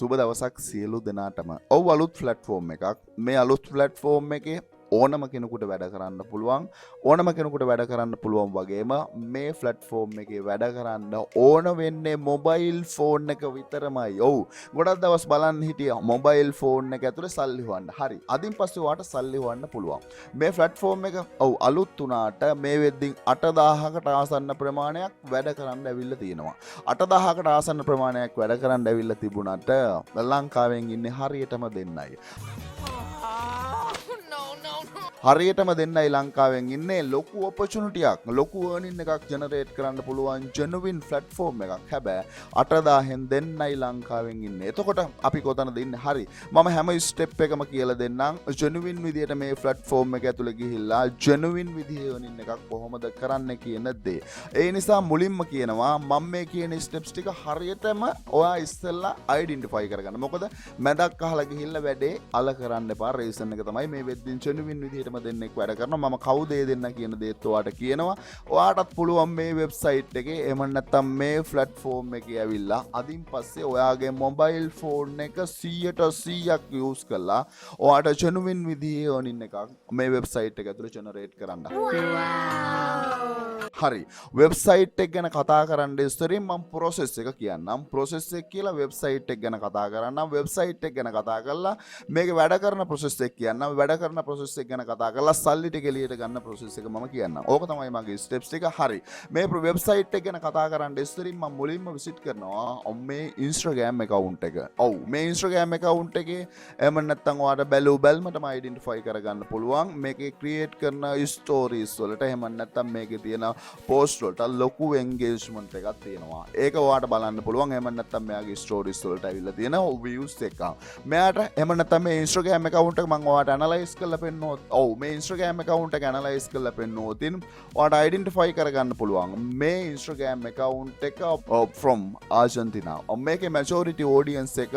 සුබ දවසක් සියලු දෙනාටම. ඔව් අලුත් ප්ලැට්ෆෝම් එකක්. මේ අලුත් ප්ලැට්ෆෝම් එකේ ඕනම කෙනෙකුට වැඩ කරන්න පුළුවන්. ඕනම කෙනෙකුට වැඩ කරන්න පුළුවන් වගේම මේ ප්ලැට්ෆෝම් එකේ වැඩ කරන්න ඕන වෙන්නේ මොබයිල් ෆෝන් එක විතරමයි. ඔව්. ගොඩක් දවස් බලන්න හිටියා මොබයිල් ෆෝන් එක ඇතුලේ සල්ලි හොයන්න. හරි. අදින් පස්සේ ඔයාට සල්ලි හොයන්න පුළුවන්. මේ ප්ලැට්ෆෝම් එක ඔව් අලුත් වුණාට මේ වෙද්දින් 8000කට ආසන්න ප්‍රමාණයක් වැඩ කරන්න ඇවිල්ලා තියෙනවා. 8000කට ආසන්න ප්‍රමාණයක් වැඩ කරන්න ඇවිල්ලා තිබුණාට ලංකාවෙන් ඉන්නේ හරියටම දෙන්නයි. හරියටම දෙන්නයි ලංකාවෙන් ඉන්නේ. ලොකු ඔපචුනිටියක්, ලොකු earning එකක් ජෙනරේට් කරන්න පුළුවන් genuine platform එකක්. හැබැයි 8000න් දෙන්නයි ලංකාවෙන් ඉන්නේ. එතකොට අපි කොතනද ඉන්නේ? හරි. මම හැම ස්ටෙප් එකම කියලා දෙන්නම්. genuine විදියට මේ platform එක ඇතුලේ ගිහිල්ලා genuine විදිහේ earning එකක් කොහොමද කරන්න කියන දේ. ඒ නිසා මුලින්ම කියනවා මම මේ කියන ස්ටෙප්ස් ටික හරියටම ඔයා ඉස්සෙල්ලා identify කරගන්න. මොකද මැදක් අහලා ගිහිල්ලා වැඩේ අල කරන්න එපා. reason එක තමයි මේ වෙද්දින් genuine විදිහට දෙන්නෙක් වැඩ කරනවා. මම කවුද ඒ දෙන්න කියන දේත් ඔයාට කියනවා. ඔයාටත් පුළුවන් මේ වෙබ්සයිට් එකේ එහෙම නැත්නම් මේ ප්ලැට්ෆෝම් එකේ ඇවිල්ලා අදින් පස්සේ ඔයාගේ මොබයිල් ෆෝන් එක 100% යූස් කරලා ඔයාට genuine විදිහේ earning එකක් මේ වෙබ්සයිට් එක ඇතුලේ ජෙනරේට් කරන්න. හරි. වෙබ්සයිට් එක ගැන කතා කරන්න ඉස්සරින් මම process එක කියන්නම්. process එක කියලා වෙබ්සයිට් එක ගැන කතා කරන්නම්. වෙබ්සයිට් එක ගැන කතා කරලා මේකේ වැඩ කරන process එක කියන්නම්. වැඩ කරන process එක ගැන කතා කරලා සල්ලි ටික එළියට ගන්න process එක මම කියන්නම්. ඕක තමයි මගේ steps ටික. හරි. මේ වෙබ්සයිට් එක ගැන කතා කරන්න ඉස්සරින් මම මුලින්ම visit කරනවා මේ Instagram account එක. ඔව් මේ Instagram account එකේ එහෙම නැත්නම් ඔයාලට බැලු බැලමටම identify කරගන්න පුළුවන්. මේකේ create කරන stories වලට එහෙම නැත්නම් මේකේ තියෙන post වලට ලොකු engagement එකක් තියෙනවා. ඒක ඔයාලට බලන්න පුළුවන්. එහෙම නැත්නම් මෙයාගේ stories වලට ඇවිල්ලා තියෙන views එක. මෙයාට එහෙම නැත්නම් මේ Instagram account එක මම ඔයාලට analyze කරලා පෙන්නනවා. ඔව් මේ Instagram account එක analyze කරලා පෙන්නනොතින් ඔයාලට identify කරගන්න පුළුවන් මේ Instagram account එක from Argentina. මේකේ majority audience එක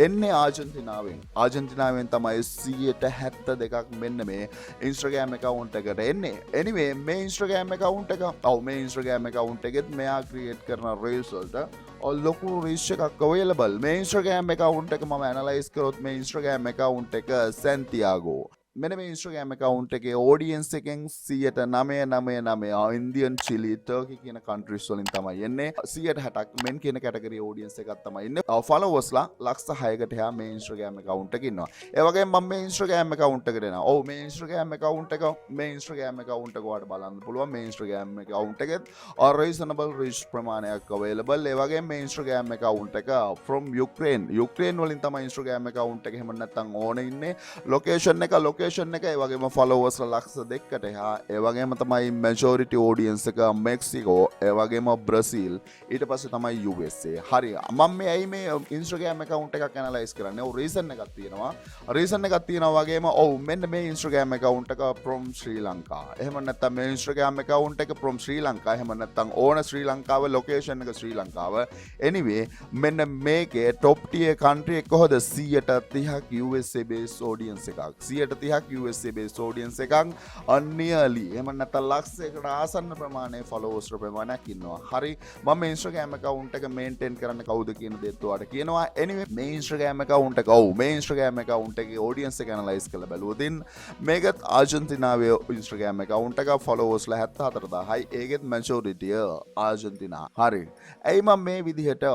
එන්නේ ආජන්ටිනාවෙන්. ආජන්ටිනාවෙන් තමයි 172ක් මෙන්න මේ Instagram account එකට එන්නේ. anyway මේ Instagram account එක මේ Instagram account එකෙත් මෙයා create කරන reels වලට ලොකු reach එකක් available. මේ Instagram account එක මම analyze කරොත් මේ Instagram account එක Santiago මෙන්න මේ Instagram account එකේ audience එකෙන් 99.99 Indian, Chile, Turkey කියන countries වලින් තමයි එන්නේ. 160ක් men කියන category audience එකක් තමයි ඉන්නේ. followers ලා ලක්ෂ 6කට එහා මේ Instagram account එකේ ඉන්නවා. ඒ වගේම මම මේ Instagram account එකට එනවා. ඔව් මේ Instagram account එක ඔයාලට බලන්න පුළුවන්. මේ Instagram account එකෙත් reasonable reach ප්‍රමාණයක් available. ඒ වගේම මේ Instagram account එක from Ukraine වලින් තමයි Instagram account එක එහෙම නැත්නම් ඕනේ ඉන්නේ. location එක ඒ වගේම followers ලක්ෂ 2කට එහා. ඒ වගේම තමයි majority audience එක මෙක්සිකෝ, ඒ වගේම බ්‍රසීල්, ඊට පස්සේ තමයි USA. හරි. මම මේ ඇයි මේ Instagram account එකක් analyze කරන්නේ? ඔව් reason එකක් තියෙනවා. වගේම ඔව් මෙන්න මේ Instagram account එක from Sri Lanka. එහෙම නැත්නම් මේ Instagram account එක from Sri Lanka. එහෙම නැත්නම් ඕන ශ්‍රී ලංකාව location එක ශ්‍රී ලංකාව. anyway මෙන්න මේකේ top tier country එක කොහොද 130ක් USA based audience එකක්. 130ක් USA based audience එකක් nearly එහෙම නැත්නම් ලක්ෂයකට ආසන්න ප්‍රමාණයේ followers ප්‍රමාණයක් ඉන්නවා. හරි. මම මේ Instagram account එක maintain කරන්න කවුද කියන දේත් ඔයාලට කියනවා. anyway මේ Instagram account එක මේ Instagram account එකේ audience එක analyze කරලා බැලුවොතින් මේකත් ආජන්ටිනාවේ Instagram account එක followers ලා 74000යි. ඒකෙත් majority ආජන්ටිනා. හරි. ඇයි මම මේ විදිහට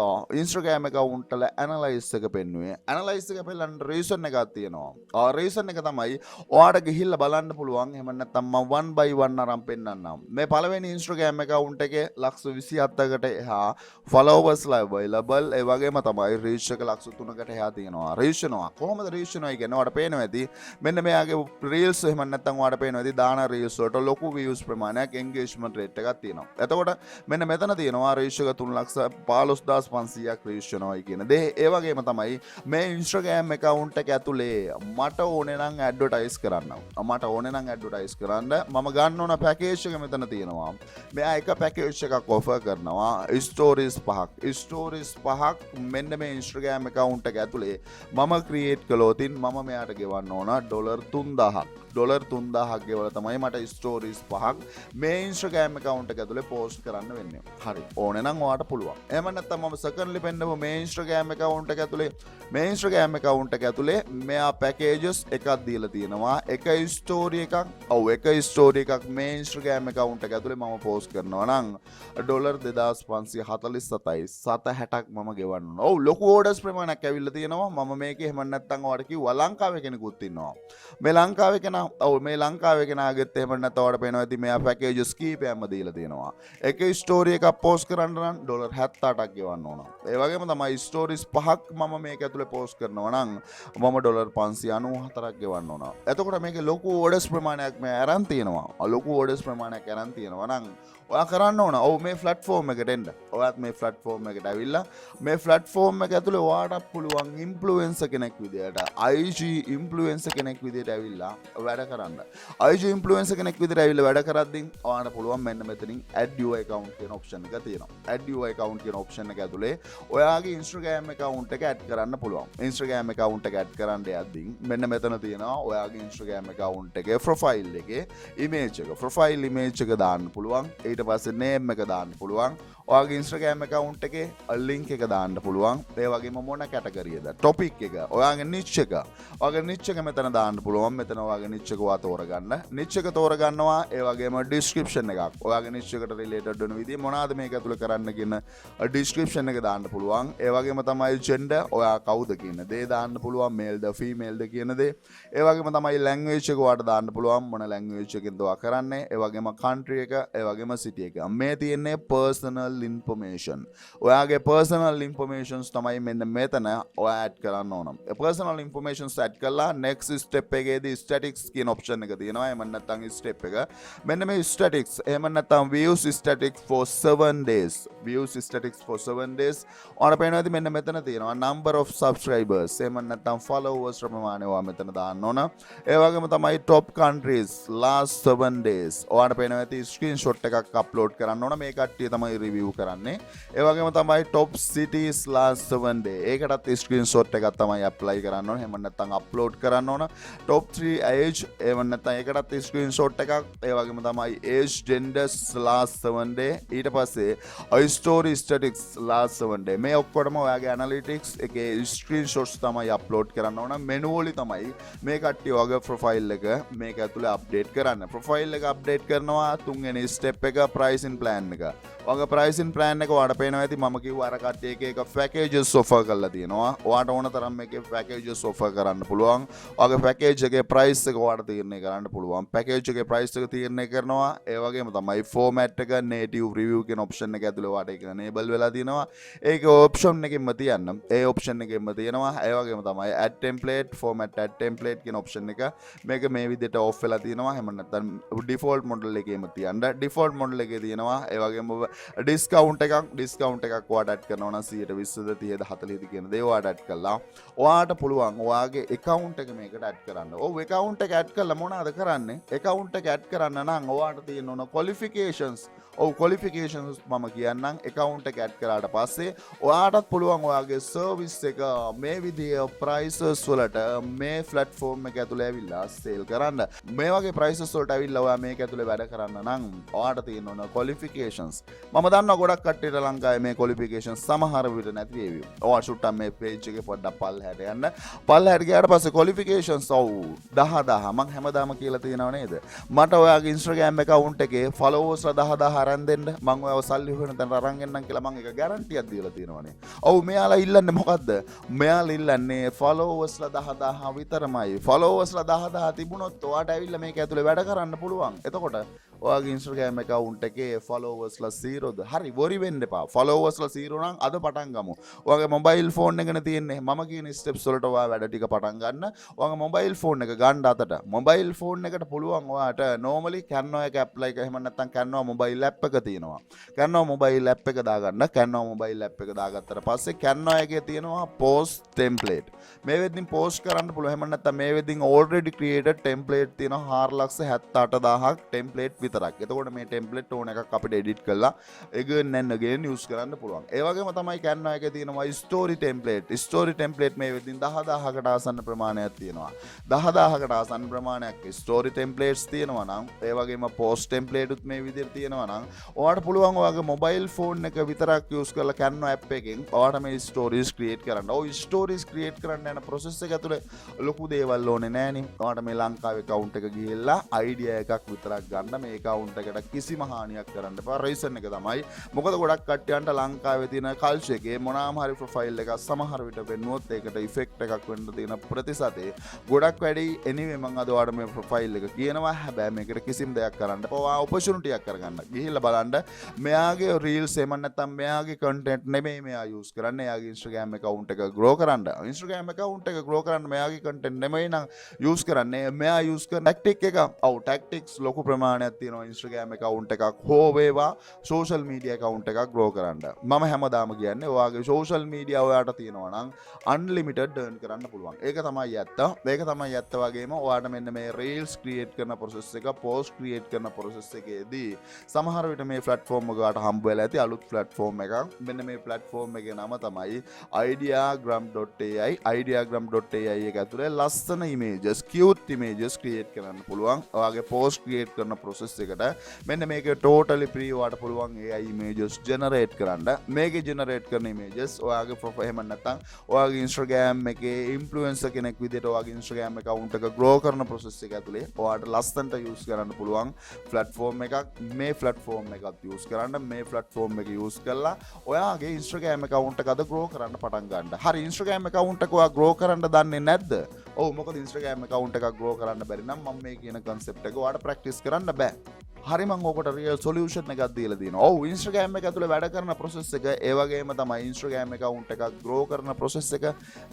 Instagram account වල analyze එක පෙන්නුවේ? analyze එක පෙන්නන්න reason එකක් තියෙනවා. reason එක තමයි ඔයාට ගිහිල්ලා බලන්න පුළුවන්. එහෙම නැත්නම් මම one by one අරන් පෙන්නන්නම්. මේ පළවෙනි Instagram account එකේ ලක්ෂ 27කට එහා followers ලා available. ඒ වගේම තමයි reach එක ලක්ෂ 3කට එහා තියෙනවා. reach වෙනවා. කොහොමද reach වෙනවා කියන්නේ ඔයාට පේනවා ඇති. මෙන්න මෙයාගේ reels එහෙම නැත්නම් ඔයාට පේනවා ඇති දාන reels වලට ලොකු views ප්‍රමාණයක් engagement rate එකක් තියෙනවා. එතකොට මෙන්න මෙතන තියෙනවා reach එක 3,15,500ක් reach වෙනවා කියන දේ. ඒ වගේම තමයි මේ Instagram account එක ඇතුලේ මට ඕනේ නම් ඇඩ්වර්ටයිස් කරන්න. මට ඕනේ නම් ඇඩ්වර්ටයිස් කරන්න. මම ගන්න ඕන පැකේජ් එක මෙතන තියෙනවා. මෙයා එක පැකේජ් එකක් ඔෆර් කරනවා. ස්ටෝරීස් 5ක්. ස්ටෝරීස් 5ක් මෙන්න මේ Instagram account එක ඇතුලේ මම ක්‍රියේට් කළොතින් මම මෙයාට ගෙවන්න ඕන $3000ක්. $3000ක් ගෙවලා තමයි මට ස්ටෝරීස් 5ක් මේ Instagram account එක ඇතුලේ පෝස්ට් කරන්න වෙන්නේ. හරි. ඕනේ නම් ඔයාට පුළුවන්. එහෙම නැත්නම් මම සෙකන්ඩ්ලි පෙන්නව මේ Instagram account එක ඇතුලේ මේ Instagram account එක ඇතුලේ මෙයා පැකේජස් එකක් දීලා තියෙනවා. එක ස්ටෝරි එකක් එක ස්ටෝරි එකක් මේ Instagram account එක ඇතුලේ මම පෝස්ට් කරනවා නම් $2547යි 760ක් මම ගෙවන්න ඕන. ඔව් ලොකු ඕඩර්ස් ප්‍රමාණයක් ඇවිල්ලා තියෙනවා. මම මේකේ එහෙම නැත්නම් ඔයාලට කිව්වා ලංකාවේ කෙනෙකුත් ඉන්නවා. මේ ලංකාවේ කෙනා මේ ලංකාවේ කෙනාගෙත් එහෙම නැත්නම් ඔයාලට පේනවා ඇති මෙයා පැකේජස් කීපයක්ම දීලා තියෙනවා. එක ස්ටෝරි එකක් පෝස්ට් කරන්න නම් $78ක් ගෙවන්න ඕන. ඒ වගේම තමයි ස්ටෝරිස් 5ක් මම මේක ඇතුලේ පෝස්ට් කරනවා නම් මම $594ක් ගෙවන්න ඕන. එතකොට මේකේ ලොකු ඕඩර්ස් ප්‍රමාණයක් මේ අරන් තියෙනවා. ලොකු ඕඩර්ස් ප්‍රමාණයක් අරන් තියෙනවා නම් ඔයා කරන්න ඕන. ඔව් මේ ප්ලැට්ෆෝම් එකට එන්න. ඔයාත් මේ ප්ලැට්ෆෝම් එකට ඇවිල්ලා මේ ප්ලැට්ෆෝම් එක ඇතුලේ ඔයාට පුළුවන් ඉන්ෆ්ලුවෙන්සර් කෙනෙක් විදියට IG ඉන්ෆ්ලුවෙන්සර් කෙනෙක් විදියට ඇවිල්ලා වැඩ කරන්න. IG ඉන්ෆ්ලුවෙන්සර් කෙනෙක් විදියට ඇවිල්ලා වැඩ කරද්දී ඔයාට පුළුවන් මෙන්න මෙතනින් add your account කියන ඔප්ෂන් එක තියෙනවා. add your account කියන ඔප්ෂන් එක ඇතුලේ ඔයාගේ Instagram account එක add කරන්න පුළුවන්. Instagram account එක add කරන්න යද්දී මෙන්න මෙතන තියෙනවා ඔයාගේ Instagram account එකේ profile එකේ image එක. profile image එක දාන්න පුළුවන්. ඊට පස්සේ name එක දාන්න පුළුවන්. ඔයාගේ Instagram account එකේ link එක දාන්න පුළුවන්. ඒ වගේම මොන කැටගරියද? topic එක, ඔයාගේ niche එක. ඔයාගේ niche එක මෙතන දාන්න පුළුවන්. මෙතන ඔයාගේ niche එක ඔයා තෝරගන්න. niche එක තෝරගන්නවා. ඒ වගේම description එකක්. ඔයාගේ niche එකට related වෙන විදිහ මොනවාද මේක ඇතුලේ කරන්න කියන description එක දාන්න පුළුවන්. ඒ වගේම තමයි gender ඔයා කවුද කියන දේ දාන්න පුළුවන්. male ද female ද කියන දේ. ඒ වගේම තමයි language එක ඔයාට දාන්න පුළුවන්. මොන language එකෙන්ද ඔයා කරන්නේ. ඒ වගේම country එක, ඒ වගේම city එක. මේ තියෙන්නේ personal information. ඔයාගේ personal informations තමයි මෙන්න මෙතන ඔයා add කරන්න ඕන. personal informations add කළා next step එකේදී statics කියන option එක තියෙනවා. එහෙම නැත්නම් step එක. මෙන්න මේ statics. එහෙම නැත්නම් views statics for 7 days. views statics for 7 days. ඔයාලා පේනවා ඇති මෙන්න මෙතන තියෙනවා number of subscribers. එහෙම නැත්නම් followers ප්‍රමාණය ඔයා මෙතන දාන්න ඕන. ඒ වගේම තමයි top countries last 7 days. ඔයාලා පේනවා ඇති screenshot එකක් upload කරන්න ඕන. මේ කට්ටිය තමයි review කරන්නේ. ඒ වගේම තමයි top cities last 7 day. ඒකටත් screenshot එකක් තමයි apply කරන්න ඕන. එහෙම නැත්නම් upload කරන්න ඕන. top 3 age. එහෙම නැත්නම් ඒකටත් screenshot එකක්. ඒ වගේම තමයි age genders last 7 day. ඊට පස්සේ story statistics last 7 day. මේ ඔක්කොටම ඔයාගේ analytics එකේ screenshots තමයි upload කරන්න ඕන. manually තමයි මේ කට්ටිය ඔයාගේ profile එක මේක ඇතුලේ update කරන්න. profile එක update කරනවා තුන්වෙනි step එක pricing plan එක. ඔයාගේ pricing plan එක ඔයාලට පේනවා ඇති මම කිව්වා අර කට්ටිය එක packages offer කරලා තියෙනවා. ඔයාට ඕන තරම් මේකේ packages offer කරන්න පුළුවන්. ඔයාගේ package එකේ price එක ඔයාලට තීරණය කරන්න පුළුවන්. package එකේ price එක තීරණය කරනවා. ඒ වගේම තමයි format එක native review කියන option එක ඇතුලේ ඔයාලට ඒක enable වෙලා තියෙනවා. ඒක option එකෙන්ම තියන්න. ඒ option එකෙන්ම තියෙනවා. ඒ වගේම තමයි add template format add template කියන option එක මේක මේ විදිහට off වෙලා තියෙනවා. එහෙම නැත්නම් default model එකේම තියන්න. default model එකේ තියෙනවා. ඒ වගේම ඩිස්කවුන්ට් එකක් ඔයාට ඇඩ් කරනවා නම් 120ද 30ද 40ද කියන දේ ඔයාට ඇඩ් කළා. ඔයාට පුළුවන් ඔයාගේ account එක මේකට ඇඩ් කරන්න. ඔව් account එක ඇඩ් කළා මොනවද කරන්නේ? account එක ඇඩ් කරන්න නම් ඔයාට තියෙන ඕන qualifications. ඔව් qualifications මම කියන්නම්. account එක ඇඩ් කරාට පස්සේ ඔයාටත් පුළුවන් ඔයාගේ service එක මේ විදිහේ prices වලට මේ platform එක ඇතුලේ ඇවිල්ලා sale කරන්න. මේ වගේ prices වලට ඇවිල්ලා ඔයා මේක ඇතුලේ වැඩ කරන්න නම් ඔයාට තියෙන ඕන qualifications. මම දන්නවා ගොඩක් කට්ටියට ලංකාවේ මේ qualifications සමහර විට නැති වේවි. ඔයා සුට්ටක් මේ page එකේ පොඩ්ඩක් පල්ලහැට යන්න. පල්ලහැට ගියාට පස්සේ qualifications ඔව් 10000 මම හැමදාම කියලා තියෙනව නේද? මට ඔයාගේ Instagram account එකේ followers 10000 අරන් දෙන්න. මම ඔයාව සල්ලි හොයන තැනට අරන් එන්නම් කියලා මම ඒක ගැරන්ටියක් දීලා තියෙනවනේ. ඔව් මෙයාලා ඉල්ලන්නේ මොකද්ද? මෙයාලා ඉල්ලන්නේ followers 10000 විතරමයි. followers 10000 තිබුණොත් ඔයාට ඇවිල්ලා මේක ඇතුලේ වැඩ කරන්න පුළුවන්. එතකොට ඔයාගේ Instagram account එකේ followersලා 0ද? හරි worry වෙන්න එපා. followersලා 0 නම් අද පටන් ගමු. ඔයාගේ mobile phone එකනේ තියෙන්නේ. මම කියන steps වලට ඔයා වැඩ ටික පටන් ගන්න. ඔයාගේ mobile phone එක ගන්න අතට. mobile phone එකට පුළුවන් ඔයාට normally Canva එක apply එක එහෙම නැත්නම් Canva mobile app එක තියෙනවා. Canva mobile app එක දාගන්න. Canva mobile app එක දාගත්තට පස්සේ Canva එකේ තියෙනවා post template. මේ වෙද්දින් post කරන්න පුළුවන්. එහෙම නැත්නම් මේ වෙද්දින් already created template තියෙනවා 4,78,000ක් template විතරක්. එතකොට මේ template ඕන එකක් අපිට edit කරලා again and again use කරන්න පුළුවන්. ඒ වගේම තමයි Canva එකේ තියෙනවා story template. story template මේ වෙද්දින් 10,000කට ආසන්න ප්‍රමාණයක් තියෙනවා. 10,000කට ආසන්න ප්‍රමාණයක් story templates තියෙනවා නම් ඒ වගේම post template උත් මේ විදිහට තියෙනවා නම් ඔයාලට පුළුවන් ඔයාගේ mobile phone එක විතරක් use කරලා Canva app එකෙන් ඔයාලට මේ stories create කරන්න. ඔය stories create කරන්න යන process එක ඇතුලේ ලොකු දේවල් ඕනේ නෑනේ. ඔයාලට මේ ලංකාවේ account එක ගිහිල්ලා idea එකක් විතරක් ගන්න. මේ account එකට කිසිම හානියක් කරන්න එපා. reason එක තමයි මොකද ගොඩක් කට්ටියන්ට ලංකාවේ තියෙන culture එකේ මොනවාම හරි profile එකක් සමහර විට වෙන්නුවොත් ඒකට effect එකක් වෙන්න තියෙන ප්‍රතිශතය ගොඩක් වැඩි. anyway මම අද ඔයාලට මේ profile එක කියනවා. හැබැයි මේකට කිසිම දෙයක් කරන්න එපා. ඔයා opportunity එකක් කරගන්න. ගිහිල්ලා බලන්න මෙයාගේ reels එහෙම නැත්නම් මෙයාගේ content නෙමෙයි මෙයා use කරන්නේ. එයාගේ Instagram account එක grow කරන්න. Instagram account එක grow කරන්න මෙයාගේ content නෙමෙයි නම් use කරන්නේ. මෙයා use කරන tactic එක. ඔව් tactics ලොකු ප්‍රමාණයක් තියෙනවා Instagram account එකක් හෝ වේවා social media account එකක් grow කරන්න. මම හැමදාම කියන්නේ ඔයාගේ social media ඔයාට තියෙනවා නම් unlimited earn කරන්න පුළුවන්. ඒක තමයි ඇත්ත. ඒක තමයි ඇත්ත වගේම ඔයාට මෙන්න මේ reels create කරන process එක post create කරන process එකේදී සමහර විට මේ platform එක ඔයාට හම්බ වෙලා ඇති අලුත් platform එකක්. මෙන්න මේ platform එකේ නම තමයි ideagram.ai. ideagram.ai එක ඇතුලේ ලස්සන images cute images create කරන්න පුළුවන්. ඔයාගේ post create කරන process එකට මෙන්න මේක totally free. ඔයාට පුළුවන් AI images generate කරන්න. මේකේ generate කරන images ඔයාගේ profile එහෙම නැත්නම් ඔයාගේ Instagram එකේ influencer කෙනෙක් විදිහට ඔයාගේ Instagram account එක grow කරන process එක ඇතුලේ ඔයාට ලස්සනට use කරන්න පුළුවන් platform එකක්. මේ platform එකත් use කරන්න. මේ platform එක use කරලා ඔයාගේ Instagram account එක අද grow කරන්න පටන් ගන්න. හරි Instagram account එක ඔයා grow කරන්න දන්නේ නැද්ද? ඔව් මොකද Instagram account එකක් grow කරන්න බැරි නම් මම මේ කියන concept එක ඔයාට practice කරන්න බෑ. හරි මම ඔකට real solution එකක් දීලා තියෙනවා. ඔව් Instagram එක ඇතුලේ වැඩ කරන process එක ඒ වගේම තමයි Instagram account එකක් grow කරන process එක.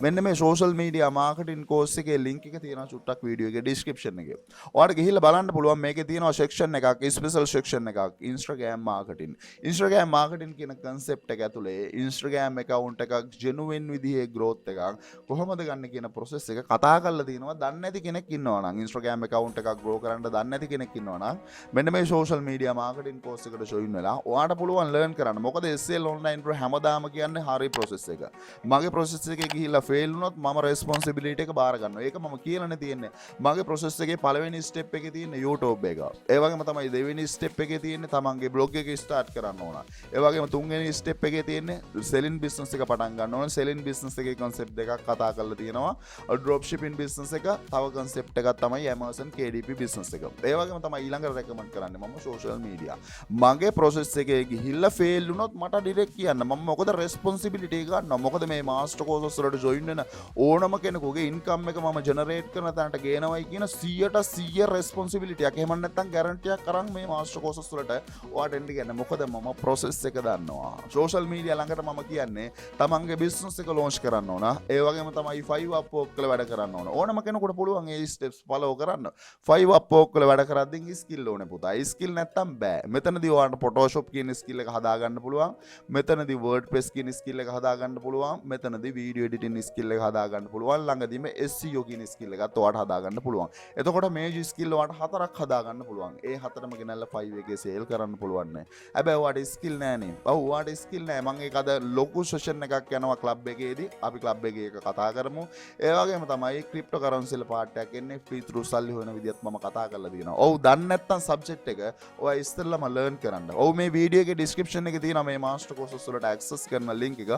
මෙන්න මේ social media marketing course එකේ link එක තියෙනවා චුට්ටක් video එකේ description එකේ. ඔයාලට ගිහිල්ලා බලන්න පුළුවන් මේකේ තියෙනවා section එකක් special section එකක් Instagram marketing. Instagram marketing කියන concept එක ඇතුලේ Instagram account එකක් genuine විදිහේ growth එකක් කොහොමද ගන්න කියන process එක කතා කරලා තියෙනවා. දන්නේ නැති කෙනෙක් ඉන්නවා නම් Instagram account එකක් grow කරන්න දන්නේ නැති කෙනෙක් ඉන්නවා නම් මෙන්න මේ social media marketing course එකට join වෙලා ඔයාට පුළුවන් learn කරන්න. මොකද SL online pro හැමදාම කියන්නේ හරි process එක. මගේ process එකේ ගිහිල්ලා fail වුණොත් මම responsibility එක බාර ගන්නවා. ඒක මම කියලානේ තියෙන්නේ. මගේ process එකේ පළවෙනි step එකේ තියෙන YouTube එක. ඒ වගේම තමයි දෙවෙනි step එකේ තියෙන්නේ තමන්ගේ blog එක start කරන්න ඕන. ඒ වගේම තුන්වෙනි step එකේ තියෙන්නේ selling business එක පටන් ගන්න ඕන. selling business එකේ concept දෙකක් කතා කරලා තියෙනවා. drop shipping business එක තව concept එකක් තමයි Amazon KDP business එක. ඒ වගේම තමයි ඊළඟට recommend කරන්නේ මම social media. මගේ process එකේ ගිහිල්ලා fail වුණොත් මට direct කියන්න. මම මොකද responsibility එක ගන්නවා. මොකද මේ master courses වලට join වෙන ඕනම කෙනෙකුගේ income එක මම generate කරන තැනට ගේනවයි කියන 100% responsibility එකක්. එහෙම නැත්නම් guarantee එකක් අරන් මේ master courses වලට ඔයාට එන්න කියන්නේ. මොකද මම process එක දන්නවා. social media ළඟට මම කියන්නේ තමන්ගේ business එක launch කරන්න ඕන. ඒ වගේම තමයි 5 up work වල වැඩ කරන්න ඕන. ඕනම කෙනෙකුට පුළුවන් මේ steps follow කරන්න. 5 up work වල වැඩ කරද්දී skill ඕනේ පුතා. skill නැත්තම් බෑ. මෙතනදී ඔයාලට Photoshop කියන skill එක හදා ගන්න පුළුවන්. මෙතනදී WordPress කියන skill එක හදා ගන්න පුළුවන්. මෙතනදී video editing skill එක හදා ගන්න පුළුවන්. ළඟදීම SEO කියන skill එකත් ඔයාලට හදා ගන්න පුළුවන්. එතකොට මේ skill ඔයාලට හතරක් හදා ගන්න පුළුවන්. ඒ හතරම ගෙනල්ලා 5 එකේ sale කරන්න පුළුවන් නේ. හැබැයි ඔයාලට skill නෑනේ. ඔව් ඔයාලට skill නෑ. මම ඒක අද ලොකු session එකක් යනවා club එකේදී. අපි club එකේ එක කතා කරමු. ඒ වගේම තමයි cryptocurrency වල part එකක් එන්නේ free through සල්ලි හොයන විදිහත් මම කතා කරලා තියෙනවා. ඔව් දන්නේ නැත්තම් subject එක ඔයා ඉස්සෙල්ලාම learn කරන්න. ඔව් මේ වීඩියෝ එකේ description එකේ තියෙනවා මේ master courses වලට access කරන link එක.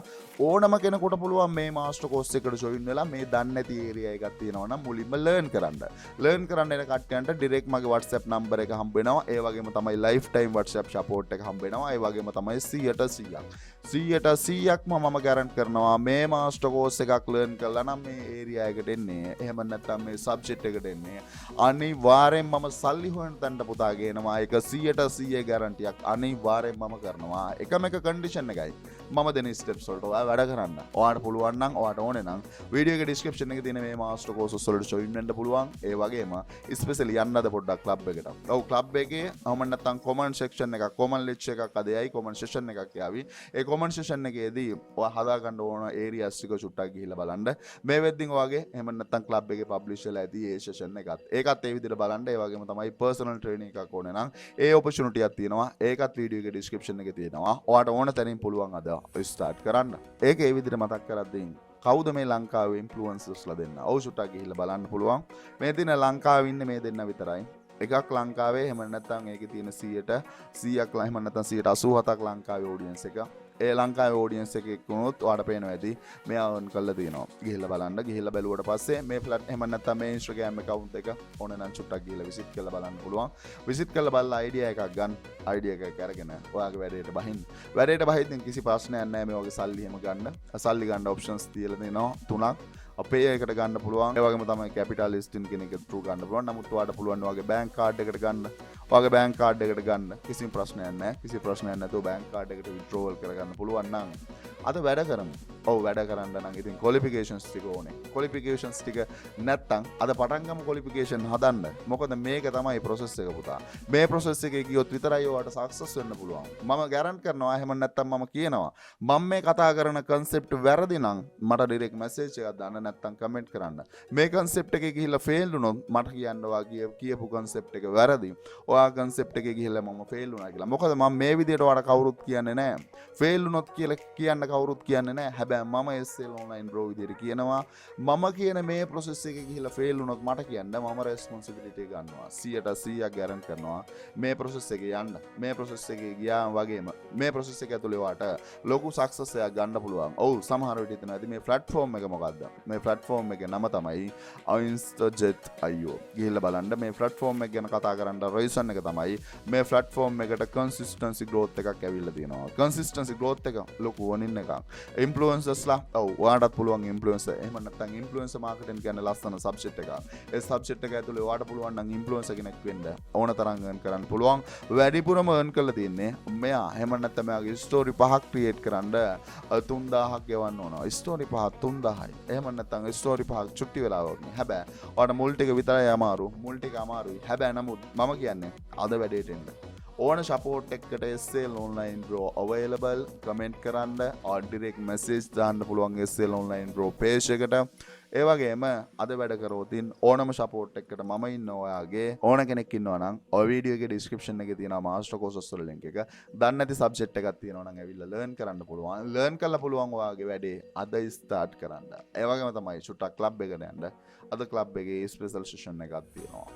ඕනම කෙනෙකුට පුළුවන් මේ master course එකට join වෙලා මේ දන්නේ නැති area එකක් තියෙනවා නම් මුලින්ම learn කරන්න. learn කරන්න එන කට්ටියන්ට direct මගේ WhatsApp number එක හම්බ වෙනවා. ඒ වගේම තමයි lifetime WhatsApp support එක හම්බ වෙනවා. ඒ වගේම තමයි 100%ක්ම මම guarantee කරනවා මේ master course එකක් learn කළා නම් මේ area එකට එන්නේ. එහෙම නැත්නම් මේ subject එකට එන්නේ. අනිවාර්යෙන් මම සල්ලි හොයන තැනට පුතා ගේනවා. තියෙනවා. ඒක 100% ගැරන්ටියක් අනිවාර්යෙන් මම කරනවා. එකම එක කන්ඩිෂන් එකයි මම දෙන ස්ටෙප්ස් වලට ඔයා වැඩ කරන්න. ඔයාට පුළුවන් නම් ඔයාට ඕනේ නම් වීඩියෝ එකේ ඩිස්ක්‍රිප්ෂන් එකේ තියෙන මේ මාස්ටර් කෝසස් වලට ජොයින් වෙන්න පුළුවන්. ඒ වගේම ස්පෙෂලි යන්නද පොඩ්ඩක් ක්ලබ් එකට. ඔව් ක්ලබ් එකේ මම නැත්තම් කොමන්ට් සෙක්ෂන් එකක් කොමන්ට් ලිස්ට් එකක් අදයයි කොමන්ට් සෙක්ෂන් එකක් යාවි. ඒ කොමන්ට් සෙක්ෂන් එකේදී ඔයා හදා ගන්න ඕන ඒරියාස් ටික චුට්ටක් ගිහිල්ලා බලන්න. මේ වෙද්දින් ඔයාගේ එහෙම නැත්තම් ක්ලබ් එකේ පබ්ලිෂ් වෙලා ඇති ඒ සෙක්ෂන් එකත්. ඒකත් ඒ විදිහට බලන්න. ඒ වගේම තමයි පර්සනල් ට්‍රේනින් එකක් ඕනේ නම් ඒ ඔපචුනිටි එකක් තියෙනවා. ඒකත් වීඩියෝ එකේ ඩිස්ක්‍රිප්ෂන් එකේ තියෙනවා. ඔයාට ඕන තැනින් පුළුවන් අද ස්ටාර්ට් කරන්න. ඒක ඒ විදිහට මතක් කරද්දී කවුද මේ ලංකාවේ ඉන්ෆ්ලුවෙන්සර්ස්ලා දෙන්න? ඔව් චුට්ටක් ගිහිල්ලා බලන්න පුළුවන්. මේ දින ලංකාවේ ඉන්නේ මේ දෙන්න විතරයි. එකක් ලංකාවේ එහෙම නැත්නම් ඒකේ තියෙන 100ක් එහෙම නැත්නම් 87ක් ලංකාවේ ඔඩියන්ස් එක. ඒ ලංකාවේ ඔඩියන්ස් එකෙක් වුණොත් ඔයාලට පේනවා ඇති මෙයා earn කරලා තියෙනවා. ගිහිල්ලා බලන්න. ගිහිල්ලා බැලුවට පස්සේ මේ ෆ්ලැට් එහෙම නැත්නම් මේ Instagram account එක ඕන නම් චුට්ටක් ගිහිල්ලා විසිට් කරලා බලන්න පුළුවන්. විසිට් කරලා බලලා idea එකක් ගන්න. idea එකක් අරගෙන ඔයාගේ වැඩේට බහින්න. වැඩේට බහිද්දී කිසි ප්‍රශ්නයක් නැහැ මේ වගේ සල්ලි එහෙම ගන්න. සල්ලි ගන්න options තියලා දෙනවා 3ක්. අපේ එකට ගන්න පුළුවන්. ඒ වගේම තමයි කැපිටලිස්ටින් කෙනෙක් through ගන්න පුළුවන්. නමුත් ඔයාලට පුළුවන් ඔයාගේ බැංක් කාඩ් එකකට ගන්න. ඔයාගේ බැංක් කාඩ් එකකට ගන්න කිසිම ප්‍රශ්නයක් නැහැ. කිසි ප්‍රශ්නයක් නැතුව බැංක් කාඩ් එකට withdrawal කරගන්න පුළුවන් නම් අද වැඩ කරමු. ඔව් වැඩ කරන්න නම් ඉතින් qualifications ටික ඕනේ. qualifications ටික නැත්තම් අද පටන් ගමු qualification හදන්න. මොකද මේක තමයි process එක පුතා. මේ process එකේ ගියොත් විතරයි ඔයාලට success වෙන්න පුළුවන්. මම guarantee කරනවා එහෙම නැත්තම් මම කියනවා මම මේ කතා කරන concept වැරදි නම් මට direct message එකක් දාන්න නැත්තම් කමෙන්ට් කරන්න. මේ concept එකේ ගිහිල්ලා fail වුණොත් මට කියන්න ඔයා කියපු concept එක වැරදි. ඔයා concept එකේ ගිහිල්ලා මම fail වුණා කියලා. මොකද මම මේ විදියට ඔයාලට කවුරුත් කියන්නේ නැහැ. fail වුණොත් කියලා කියන්න කවුරුත් කියන්නේ නැහැ. හැබැයි මම SL online bro විදියට කියනවා. මම කියන මේ process එකේ ගිහිල්ලා fail වුණොත් මට කියන්න මම responsibility එක ගන්නවා. 100% guarantee කරනවා. මේ process එකේ යන්න. මේ process එකේ ගියාම වගේම මේ process එක ඇතුලේ ඔයාට ලොකු success එකක් ගන්න පුළුවන්. ඔව් සමහර විට හිතනවා ඉතින් මේ platform එක මොකද්ද? මේ platform එකේ නම තමයි InstaJet.io. ගිහිල්ලා බලන්න මේ platform එක ගැන කතා කරන්න reason එක තමයි මේ platform එකට consistency growth එකක් ඇවිල්ලා තියෙනවා. consistency growth එක ලොකු වනින් එකක්. influencersලා ඔව් ඔයාටත් පුළුවන් influencer. එහෙම නැත්නම් influencer marketing කියන්නේ ලස්සන subject එකක්. ඒ subject එක ඇතුලේ ඔයාට පුළුවන් නම් influencer කෙනෙක් වෙන්න ඕන තරම් earn කරන්න පුළුවන්. වැඩිපුරම earn කරලා තියෙන්නේ මෙයා. එහෙම නැත්නම් මෙයාගේ story 5ක් create කරන්න 3000ක් ගෙවන්න ඕන. story 5 3000යි. එහෙම නැත්නම් ස්ටෝරි පහක් චුට්ටි වෙලාවක් නේ. හැබැයි ඔයාලට මුල් ටික විතරයි අමාරු. මුල් ටික අමාරුයි. හැබැයි නමුත් මම කියන්නේ අද වැඩේට එන්න. ඕන සපෝට් එකකට SL online bro available. Comment කරන්න or direct message දාන්න පුළුවන් SL online bro page එකට. ඒ වගේම අද වැඩ කරවතින් ඕනම සපෝට් එකකට මම ඉන්නවා ඔයාගේ. ඕන කෙනෙක් ඉන්නවා නම් ඔය වීඩියෝ එකේ description එකේ තියෙනවා master courses වල link එක. දන්නේ නැති subject එකක් තියෙනවා නම් ඇවිල්ලා learn කරන්න පුළුවන්. learn කරලා පුළුවන් ඔයාගේ වැඩේ අද start කරන්න. ඒ වගේම තමයි චුට්ටක් club එකට යන්න. අද club එකේ special session එකක් තියෙනවා.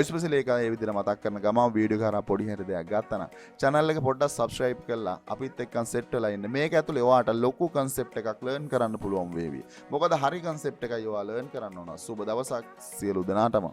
ස්පෙෂලි එක ඒ විදිහට මතක් කරන ගමන් වීඩියෝ කරා පොඩි හරි දෙයක් ගත්තා නම් channel එක පොඩ්ඩක් subscribe කරලා අපිත් එක්කන් set වෙලා ඉන්න. මේක ඇතුලේ ඔයාට ලොකු concept එකක් learn කරන්න පුළුවන් වේවි. මොකද හරි concept එකයි ඔයා learn කරන්න ඕන. සුබ දවසක් සියලු දෙනාටම.